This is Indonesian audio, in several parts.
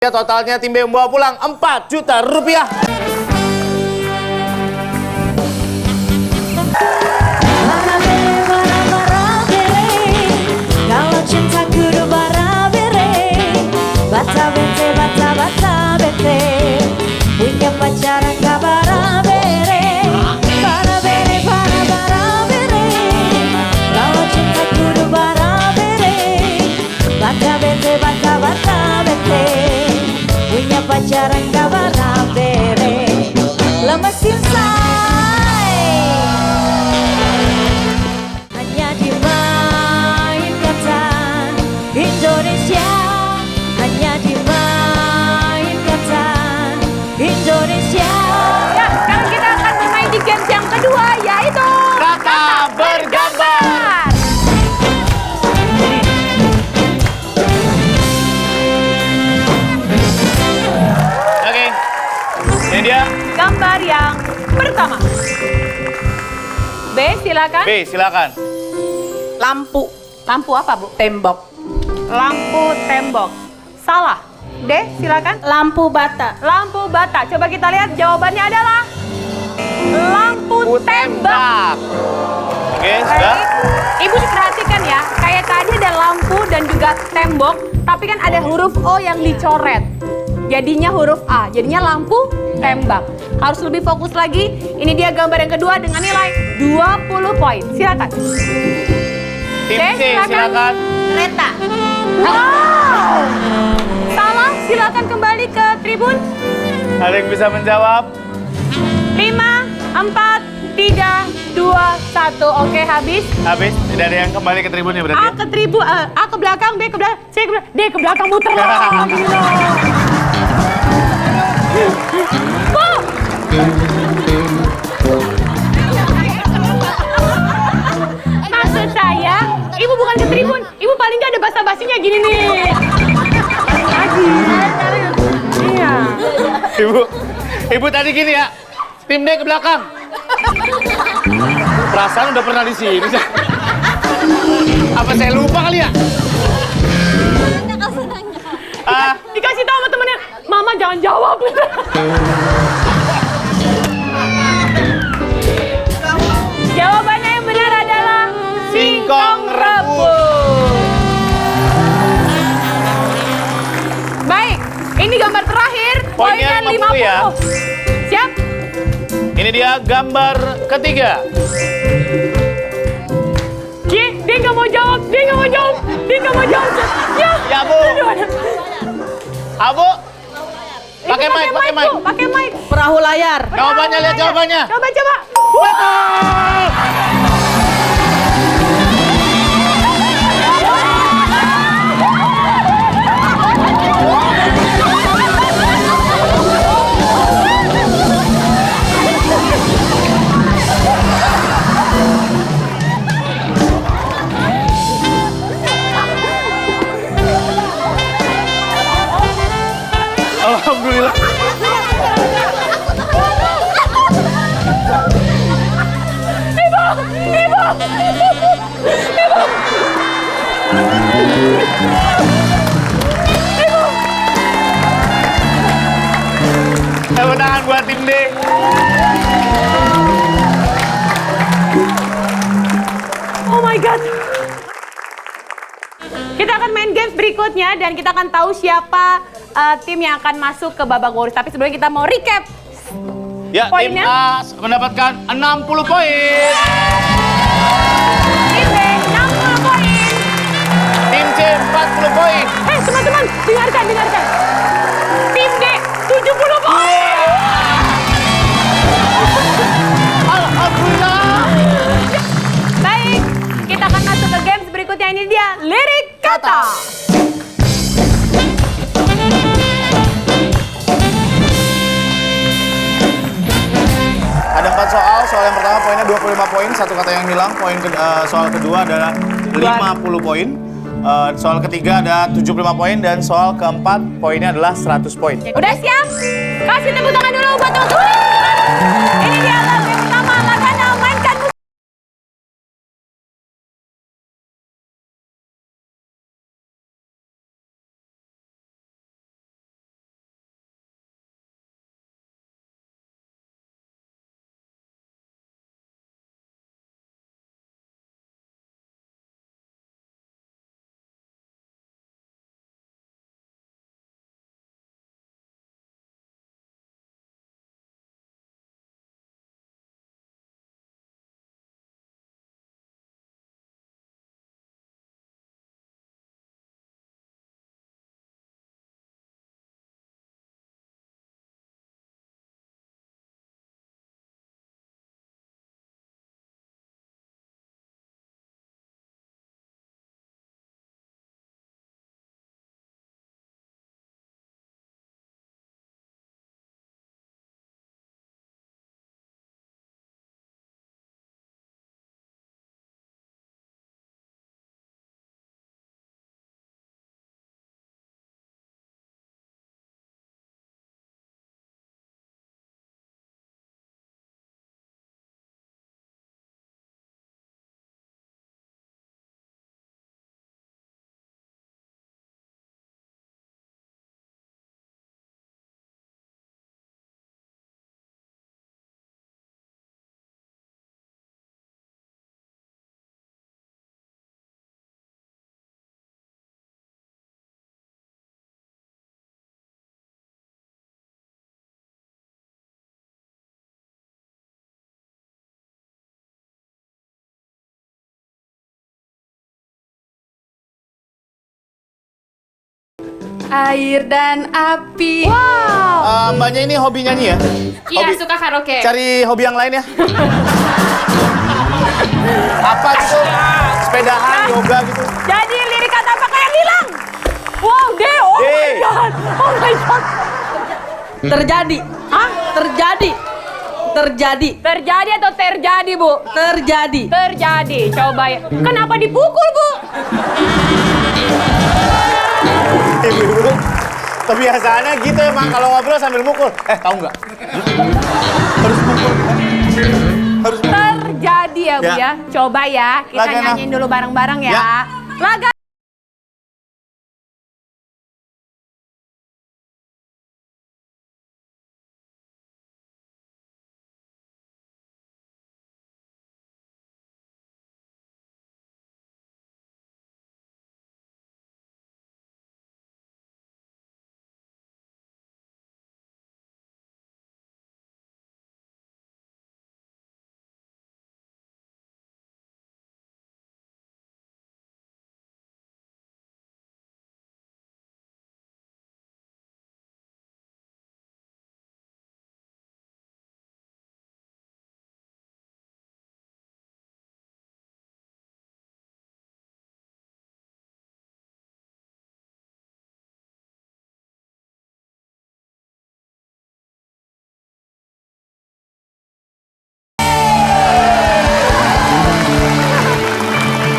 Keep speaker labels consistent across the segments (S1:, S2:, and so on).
S1: Ya, totalnya tim B membawa pulang 4 juta rupiah.
S2: Kalau cinta kudu bara-bere, bata-bete, bata-bete, punya pacaran gak bara-bere, bara-bere, bara-bere. Kalau cinta kudu bara-bere, bata-bete, bata-bete, punya pacaran gak bara-bere. Lemesin say, hanya dimain kata Indonesia, hanya dimain kata Indonesia.
S3: Ya, sekarang kita akan bermain di games yang kedua, yaitu
S1: Kata bergambar. Oke, ini dia.
S3: gambar yang pertama. B, silakan.
S1: B, silakan.
S3: Lampu. Lampu apa, Bu?
S2: Tembok.
S3: Lampu tembok. Salah. D, silakan.
S2: Lampu bata.
S3: Lampu bata. Coba kita lihat jawabannya adalah lampu tembak.
S1: Oke, sudah.
S3: Baik. Ibu perhatikan ya, kayak tadi ada lampu dan juga tembok, tapi kan ada huruf O yang dicoret. Jadinya huruf A, jadinya lampu tembak. Harus lebih fokus lagi. Ini dia gambar yang kedua dengan nilai 20 poin. Silakan.
S1: Tim
S3: Oke,
S1: C, silakan.
S2: Kereta.
S3: Wow. Salah, silakan kembali ke tribun.
S1: Ada yang bisa menjawab?
S3: 5, 4, 3, 2, 1. Oke, habis.
S1: Habis, tidak ada yang kembali ke tribun ya berarti?
S3: A ke tribun, A ke belakang, B ke belakang, C ke belakang, D ke belakang, muter lagi. Bu! Maksud saya, ibu bukan ke tribun, ibu paling nggak ada basa-basinya gini nih. Lagi. Iya.
S1: Ibu tadi gini ya, tim D ke belakang. Perasaan udah pernah di sini. Apa saya lupa kali ya?
S3: Dikasih tahu sama temennya, Mama jangan jawab. Jawabannya yang benar adalah
S1: Singkong rebus.
S3: Baik, ini gambar terakhir.
S1: Poinnya 50 ya.
S3: Siap?
S1: Ini dia gambar ketiga.
S3: Dia nggak mau jawab, dia nggak mau jawab, dia nggak mau jawab. Ya,
S1: Ya, Bu. Abu,
S3: Ibu,
S1: pakai mic, pakai mic.
S3: Bu, pakai mic.
S2: Perahu layar.
S1: Jawabannya, lihat jawabannya.
S3: Coba, coba.
S1: Alhamdulillah. Kemenangan buat tim D.
S3: Oh my God. Kita akan main games berikutnya dan kita akan tahu siapa tim yang akan masuk ke babak bonus. Tapi sebelumnya kita mau recap.
S1: Ya, tim
S3: Poinnya?
S1: A mendapatkan 60 poin.
S3: Tim B 60 poin.
S1: Tim C 40 poin.
S3: Teman-teman, dengarkan, dengarkan. Tim D 70 poin.
S1: Alhamdulillah.
S3: Baik, kita akan masuk ke games berikutnya. Ini dia lirik kata.
S1: Ada 4 soal. Soal yang pertama poinnya 25 poin, satu kata yang hilang. Soal kedua adalah 50 poin. Soal ketiga ada 75 poin dan soal keempat poinnya adalah 100 poin.
S3: Udah siap? Kasih tepuk tangan dulu buat teman-teman. Ini dia lagu yang pertama, Lakana mainkan musik. Air dan api.
S1: Mbaknya ini hobi nyanyi ya?
S3: Iya,
S1: Hobi.
S3: suka karaoke.
S1: Cari hobi yang lain ya. Apa gitu? Sepedahan, yoga gitu.
S3: Jadi lirik kata apakah yang hilang? Wow, D. Oh
S1: D.
S3: my god. Oh my god.
S2: Terjadi.
S3: Hah?
S2: Terjadi. Terjadi.
S3: Terjadi atau terjadi, Bu?
S2: Terjadi.
S3: Terjadi. Coba ya. Kenapa dipukul, Bu?
S1: Ibu-ibu, kebiasaannya gitu emang kalau ngobrol sambil mukul. Tahu nggak? Harus mukul. Harus mukul.
S3: Terjadi ya, Bu
S1: Ya.
S3: ya. Coba ya, kita
S1: Laga, Nah.
S3: nyanyiin dulu bareng-bareng ya.
S1: Ya.
S3: Laga.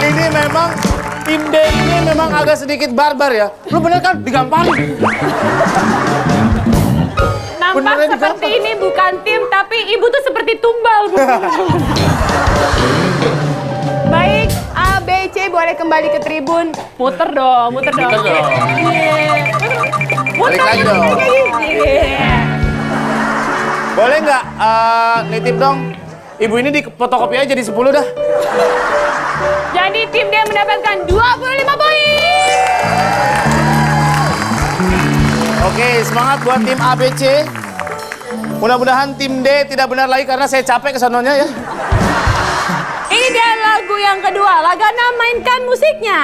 S1: Ini memang tim D ini memang agak sedikit barbar ya. Lu bener kan digamparin.
S3: Nampak
S1: Beneran
S3: seperti
S1: digampar.
S3: ini bukan tim, tapi ibu tuh seperti tumbal, Bu. Baik, A, B, C boleh kembali ke tribun. Muter dong, muter dong.
S1: Muter dong.
S3: Iya.
S1: Balik lagi dong.
S3: Iya.
S1: Boleh nggak nitip dong? Ibu ini di fotokopi aja jadi 10 dah.
S3: Jadi tim D mendapatkan 25 poin.
S1: Oke, semangat buat tim ABC. Mudah-mudahan tim D tidak benar lagi karena saya capek kesononya ya.
S3: Ini dia lagu yang kedua. Lagana mainkan musiknya.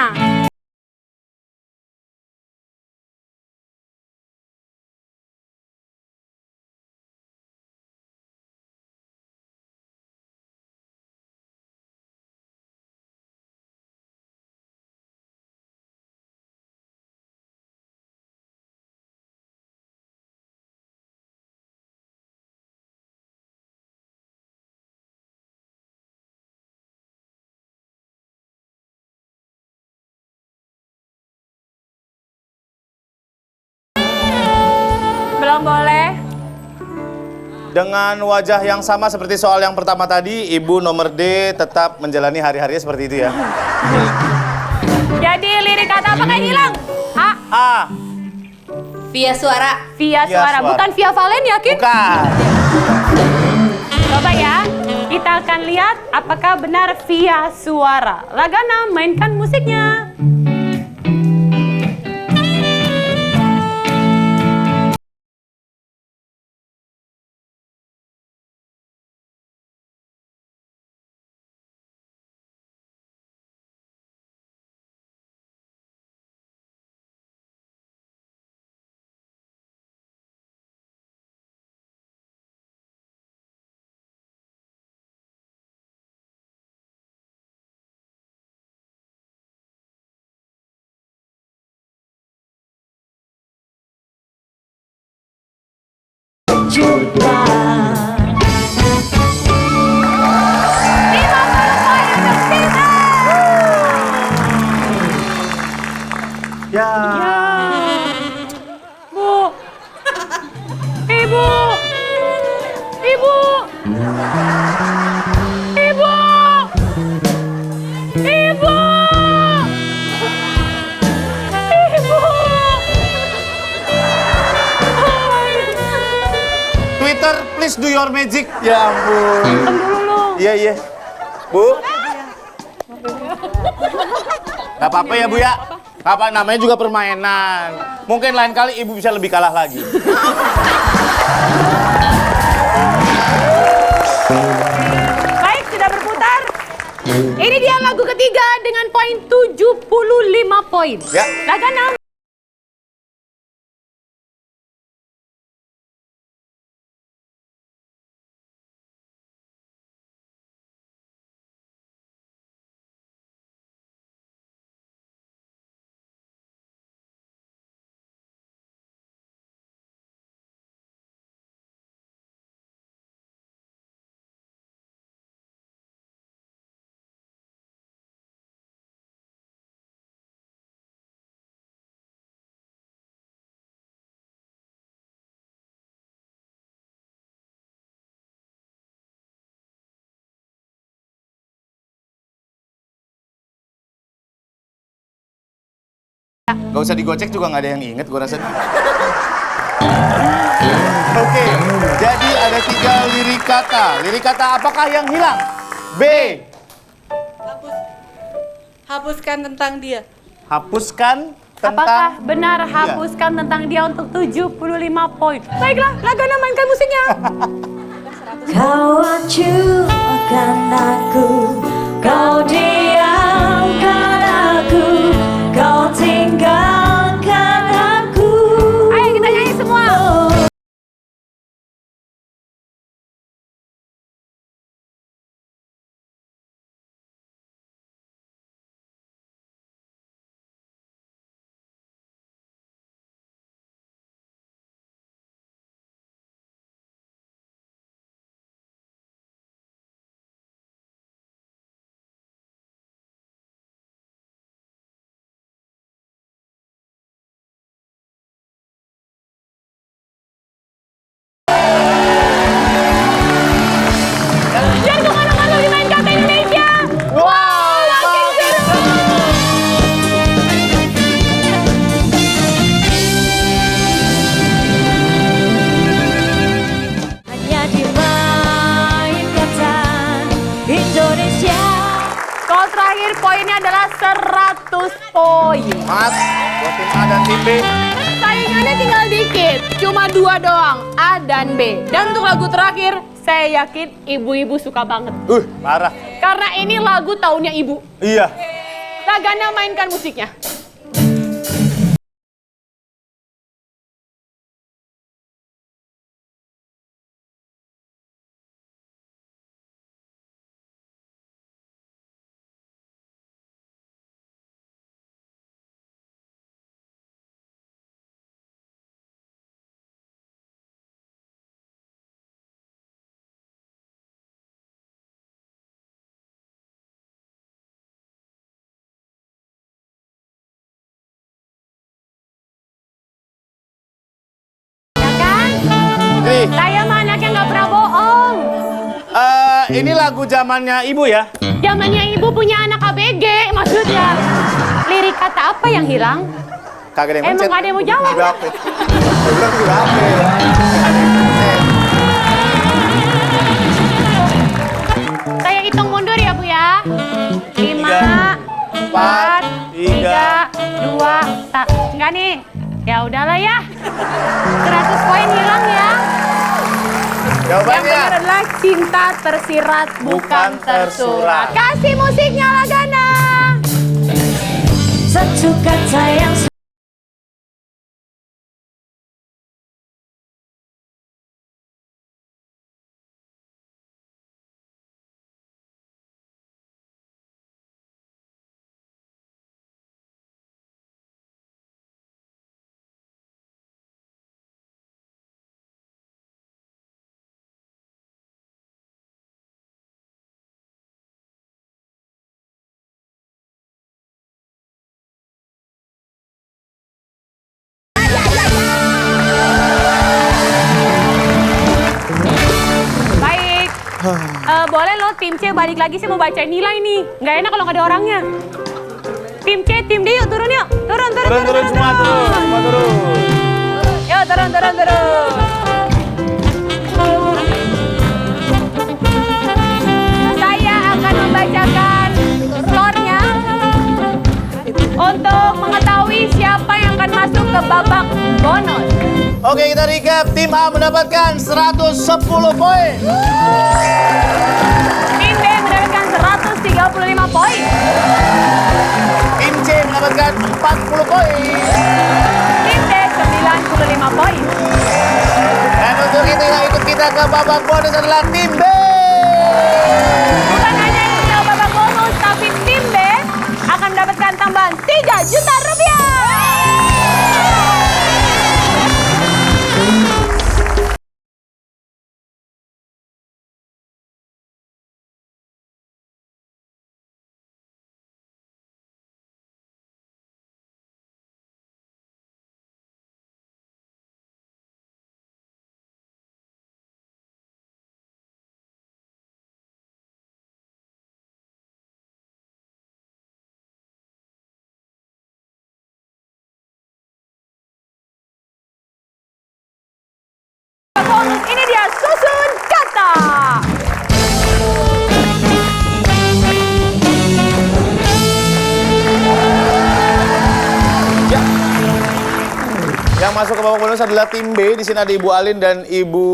S3: Belum boleh.
S1: Dengan wajah yang sama seperti soal yang pertama tadi, Ibu nomor D tetap menjalani hari-harinya seperti itu ya.
S3: Jadi lirik kata apakah yang hilang? A.
S1: A.
S2: Via suara.
S3: Via
S1: Via
S3: suara.
S1: suara.
S3: Bukan via Valen, yakin?
S1: Bukan.
S3: Coba ya. Kita akan lihat apakah benar via suara. Lagana mainkan musiknya.
S1: Ya.
S3: Bu. Ibu. Ibu. Ibu. Ibu. Ibu.
S1: Twitter, please do your magic. Ya ampun.
S3: Tunggu dulu.
S1: Iya, iya. Bu. Gak apa-apa ya, Bu ya. Apa namanya juga permainan. Mungkin lain kali Ibu bisa lebih kalah lagi.
S3: Baik, sudah berputar. Ini dia lagu ketiga dengan poin 75 poin.
S1: Ya.
S3: Lagana
S1: Gak usah digocek juga nggak ada yang inget gue rasa. Oke, jadi ada 3 lirik kata. Lirik kata apakah yang hilang? B.
S2: Hapuskan tentang dia.
S1: Hapuskan
S3: Apakah
S1: tentang
S3: benar
S1: dia.
S3: hapuskan tentang dia untuk 75 poin? Baiklah, Lagana mainkan musiknya.
S4: Kau acuhkan aku, kau diamkan aku, kau tinggalkan aku.
S3: Ayo kita nyanyi semua. Dan kemana-mana di Main Kata Indonesia.
S1: Wow,
S3: makin seru.
S4: Hanya di Main Kata Indonesia.
S3: Skor terakhir poinnya adalah 100 poin.
S1: Mas, buat tim A dan tim B.
S3: Saingannya tinggal dikit, cuma 2 doang, A dan B. Dan untuk lagu terakhir, saya yakin ibu-ibu suka banget.
S1: Parah.
S3: Karena ini lagu tahunnya ibu.
S1: Iya.
S3: Lagana mainkan musiknya. Ya kan?
S1: Nih,
S3: Saya mah anaknya nggak pernah bohong.
S1: ini lagu zamannya ibu ya?
S3: Zamannya ibu punya anak ABG, maksudnya. Lirik kata apa yang hilang?
S1: Kagak ada yang
S3: Emang
S1: mencet.
S3: nggak ada yang mau jawab?
S1: Juga apa? Gua bilang juga apa? Nggak ada yang mencet.
S3: Saya hitung mundur ya, Bu ya. 5, 4, 3, 2, 1. Enggak nih. Ya udahlah ya. 100 poin hilang ya. Yang
S1: Jawabannya.
S3: benar adalah cinta tersirat bukan tersurat. Kasih musiknya Lagana.
S4: Satu kata yang
S3: Baik. Boleh lo tim C balik lagi, saya mau bacain nilai nih. Nggak enak kalau nggak ada orangnya. Tim C, tim D yuk turun yuk. Turun, turun,
S1: Turun semua turun. Semua turun.
S3: Yuk turun, turun, turun. Saya akan membacakan skornya untuk mengetahui siapa yang akan masuk ke babak bonus.
S1: Oke, kita recap. Tim A mendapatkan 110 poin.
S3: Tim B mendapatkan 135 poin.
S1: Tim C mendapatkan 40 poin.
S3: Tim D 95 poin.
S1: Dan untuk itu yang ikut kita ke babak bonus adalah tim B.
S3: Bukan hanya yang ke babak bonus, tapi tim B akan mendapatkan tambahan 3 juta rupiah.
S1: masuk ke babak bonus adalah tim B. Di sini ada Ibu Alin dan Ibu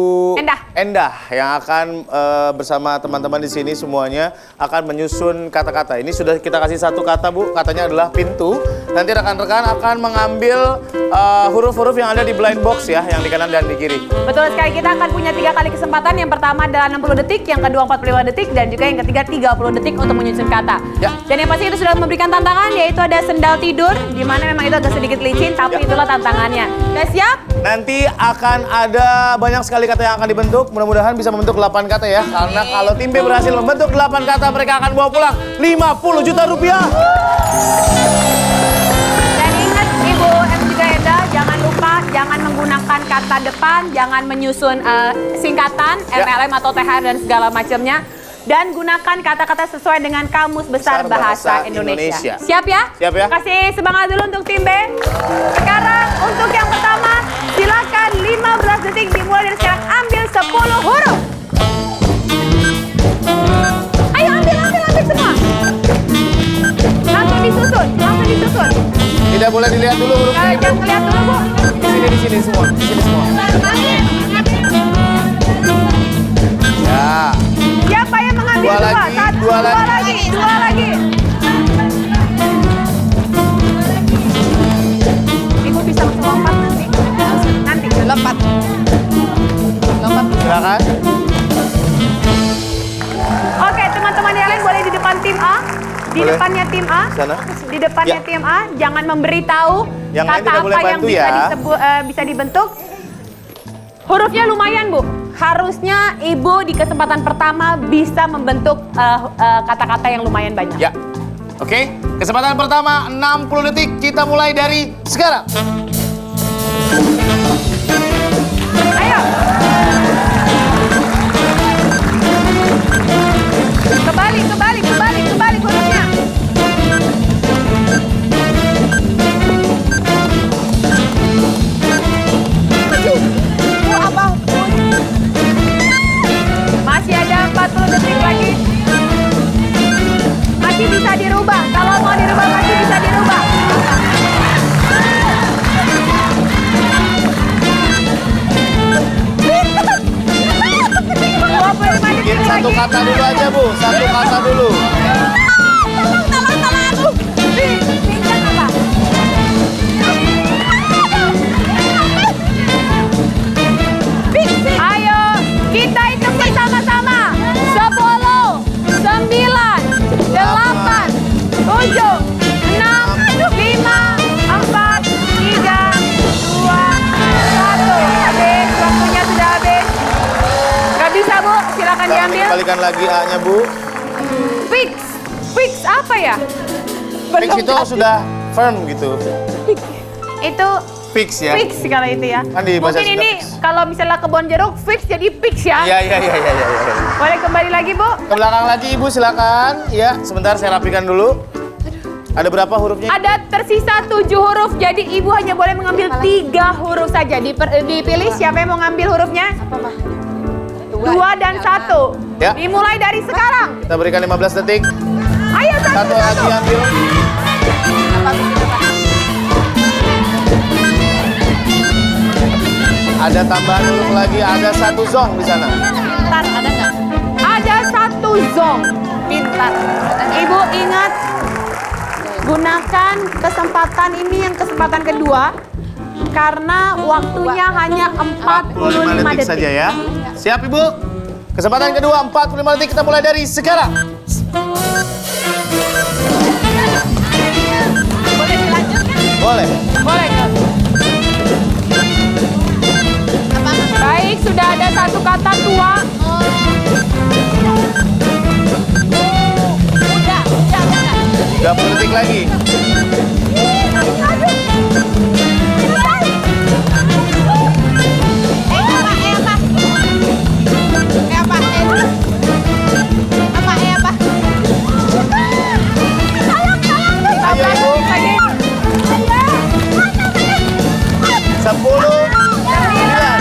S1: Endah yang akan bersama teman-teman di sini semuanya akan menyusun kata-kata. Ini sudah kita kasih satu kata, Bu. Katanya adalah pintu. Nanti rekan-rekan akan mengambil huruf-huruf yang ada di blind box ya, yang di kanan dan di kiri.
S3: Betul sekali, kita akan punya 3 kali kesempatan. Yang pertama adalah 60 detik, yang kedua 45 detik, dan juga yang ketiga 30 detik untuk menyusun kata.
S1: Ya.
S3: Dan yang pasti itu sudah memberikan tantangan, yaitu ada sendal tidur, di mana memang itu agak sedikit licin, tapi itulah tantangannya. Udah siap?
S1: Nanti akan ada banyak sekali kata yang akan dibentuk. Mudah-mudahan bisa membentuk 8 kata ya. Karena kalau tim B berhasil membentuk 8 kata, mereka akan bawa pulang 50 juta rupiah.
S3: Dan ingat Ibu M juga Enda, jangan lupa jangan menggunakan kata depan, jangan menyusun singkatan, MLM atau THR dan segala macamnya. Dan gunakan kata-kata sesuai dengan Kamus Besar Bahasa Indonesia. Siap ya?
S1: Siap ya.
S3: Kasih semangat dulu untuk tim B. Sekarang untuk yang pertama, silakan 15 detik dimulai dari sekarang. Ambil 10 huruf. Ayo ambil semua. Langsung disusun.
S1: Tidak boleh dilihat dulu hurufnya.
S3: Jangan lihat dulu, Bu.
S1: Di sini semua. Di sini semua. Ya.
S3: Siapa yang mengambil
S1: Dua
S3: dua?
S1: lagi,
S3: Satu,
S1: dua
S3: dua lagi. Ibu bisa langsung lompat nanti. Lompat.
S1: Silakan.
S3: Oke, teman-teman yang lain boleh di depan tim A. Di
S1: Boleh.
S3: depannya tim A.
S1: Sana.
S3: Di depannya
S1: Ya.
S3: tim A. Jangan memberitahu
S1: Yang lain
S3: kata
S1: tidak boleh
S3: apa yang
S1: bantu
S3: bisa
S1: ya.
S3: bisa dibentuk. Hurufnya lumayan, Bu. Harusnya Ibu di kesempatan pertama bisa membentuk kata-kata yang lumayan banyak.
S1: Ya. Oke, kesempatan pertama 60 detik. Kita mulai dari sekarang.
S3: Ayo. Kembali hurufnya. Masih ada 40 detik lagi. Masih bisa dirubah. Kalau mau dirubah masih bisa dirubah.
S1: Bikin satu kata dulu aja, Bu. Satu kata dulu.
S3: Ayo, kita hitung bersama-sama. 10, 9, 8, 7, 6, 5, 4, 3, 2, 1. Habis, waktunya sudah habis. Gak bisa, Bu. Silakan diambil.
S1: Kembalikan lagi A-nya, Bu.
S3: Fix apa ya?
S1: Fix itu sudah firm gitu.
S3: Itu
S1: Fix ya.
S3: fix kalau itu ya.
S1: Kan di bahasa
S3: Mungkin
S1: Sunda
S3: ini
S1: fix.
S3: kalau misalnya kebon jeruk fix jadi fix ya.
S1: Iya.
S3: Boleh kembali lagi, Bu?
S1: Ke belakang lagi, Ibu, silakan. Ya, sebentar saya rapikan dulu. Ada berapa hurufnya?
S3: Ada tersisa 7 huruf, jadi Ibu hanya boleh mengambil 3 huruf saja. Dipilih siapa yang mau ngambil hurufnya? 2 dan 1.
S1: Ya.
S3: Dimulai dari sekarang.
S1: Kita berikan 15 detik.
S3: Ayo,
S1: Satu lagi ambil. Ada tambahan huruf lagi, ada 1 zong di sana.
S3: Pintar, ada nggak? Ada 1 zong. Pintar. Ibu ingat, gunakan kesempatan ini yang kesempatan kedua. Karena waktunya hanya 45 detik.
S1: saja ya. Siap, Ibu? Kesempatan kedua 45 detik, kita mulai dari sekarang.
S3: Boleh dilanjutkan?
S1: Boleh.
S3: Boleh, Kak. Baik, sudah ada 1 kata tua. Udah.
S1: 30 detik lagi. Ayo, Ibu. 10, 9,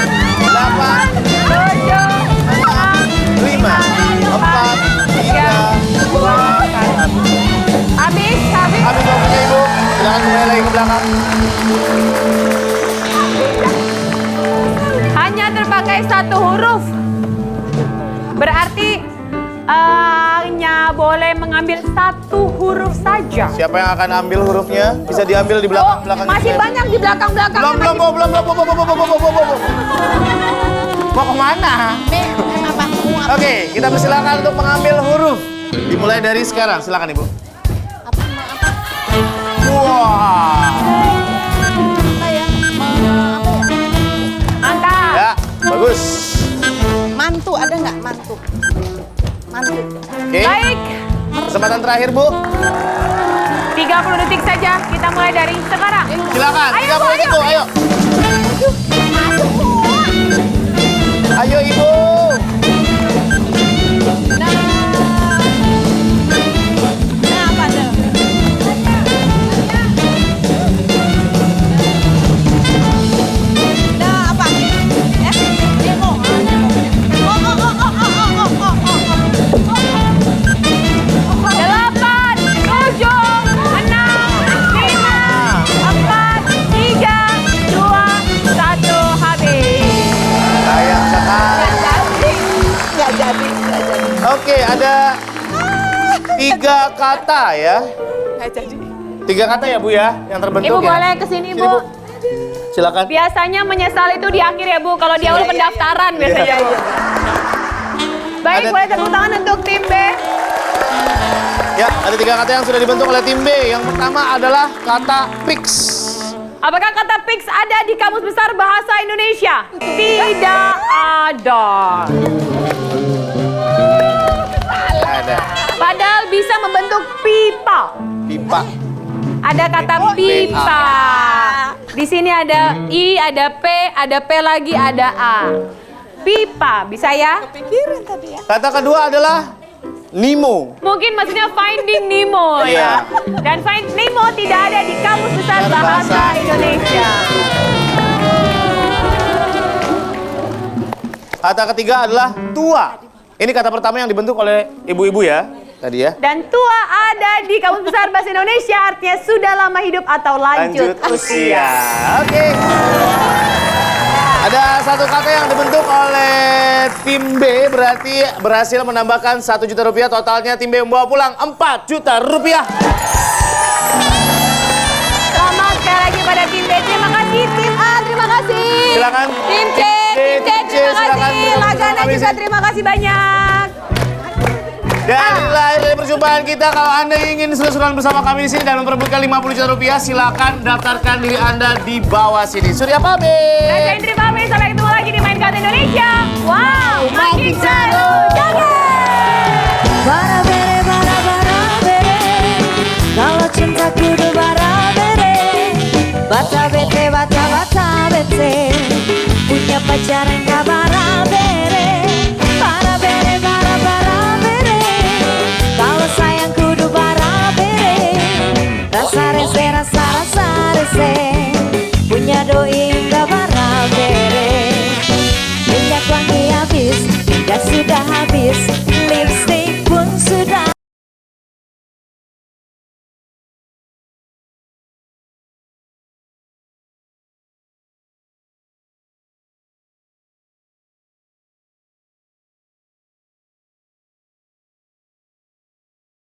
S1: 8, 5, 4, 3, 2, 1.
S3: Habis.
S1: Habis waktunya, Ibu.
S3: memakai satu huruf. Berarti hanya boleh mengambil satu huruf saja.
S1: Siapa yang akan ambil hurufnya? Bisa diambil di belakang-belakang.
S3: Masih banyak di belakang-belakang.
S1: Belum. Mau kemana? Oke, kita persilakan untuk mengambil huruf. Dimulai dari sekarang, silakan Ibu. Wah.
S3: Mantap.
S1: Ya, bagus.
S2: Mantu ada nggak mantu? Mantu.
S1: Oke.
S3: Baik.
S1: Kesempatan terakhir, Bu.
S3: 30 detik saja. Kita mulai dari sekarang.
S1: Silakan.
S3: Ayo,
S1: 30 detik, Bu. Ayo. Ayo, Ibu.
S2: Nah apa tuh? Nah apa? Nemo.
S3: Delapan, tujuh, enam, lima, empat, tiga, dua, satu, habis.
S1: Sayang sekali.
S2: Nggak jadi.
S1: Oke, ada 3 kata ya.
S2: Nggak jadi.
S1: 3 kata ya, Bu ya, yang terbentuk
S3: Ibu
S1: ya.
S3: boleh kesini,
S1: Sini,
S3: Bu.
S1: Silakan.
S3: Biasanya menyesal itu di akhir ya, Bu. Kalau di awal pendaftaran biasanya, Bu. Baik,
S1: Ada-
S3: boleh tepuk tangan untuk tim B.
S1: Ya, ada 3 kata yang sudah dibentuk oleh tim B. Yang pertama adalah kata fix.
S3: Apakah kata fix ada di Kamus Besar Bahasa Indonesia? Tidak ada.
S1: Ada.
S3: Padahal bisa membentuk pipa.
S1: Pipa.
S3: Ada kata pipa. Di sini ada I, ada P lagi, ada A. Pipa, bisa ya?
S2: Pikirin tadi ya.
S1: Kata kedua adalah Nemo.
S3: Mungkin maksudnya Finding Nemo
S1: Iya.
S3: ya. Dan Find Nemo tidak ada di Kamus Besar Bahasa Indonesia.
S1: Kata ketiga adalah tua. Ini kata pertama yang dibentuk oleh ibu-ibu ya, tadi ya.
S3: Dan tua ada di Kamus Besar Bahasa Indonesia artinya sudah lama hidup atau lanjut usia.
S1: Oke. Ada 1 kata yang dibentuk oleh tim B, berarti berhasil menambahkan 1 juta rupiah. Totalnya tim B membawa pulang 4 juta rupiah.
S3: Selamat sekali lagi pada tim B. Terima kasih tim A, terima kasih.
S1: Silakan.
S3: Tim C, terima
S1: silakan
S3: kasih.
S1: bersama
S3: Lagana
S1: kami.
S3: juga terima kasih banyak.
S1: Dan inilah akhir dari perjumpaan kita. Kalau Anda ingin seru-seruan bersama kami di sini dan memperebutkan 50 juta rupiah, silakan daftarkan diri Anda di bawah sini. Surya pamit.
S3: Saya Indri pamit, sampai ketemu lagi di Main Kartu Indonesia. Wow, makin seru. Jangan.
S4: Bara bere, kalau cinta kudu bara bere. Bata bete, punya pacaran gak bara bere. Bara bere, kalau sayang kudu bara bere. Rasa rese, punya doi gak bara bere. Minyak wangi habis, gas sudah habis.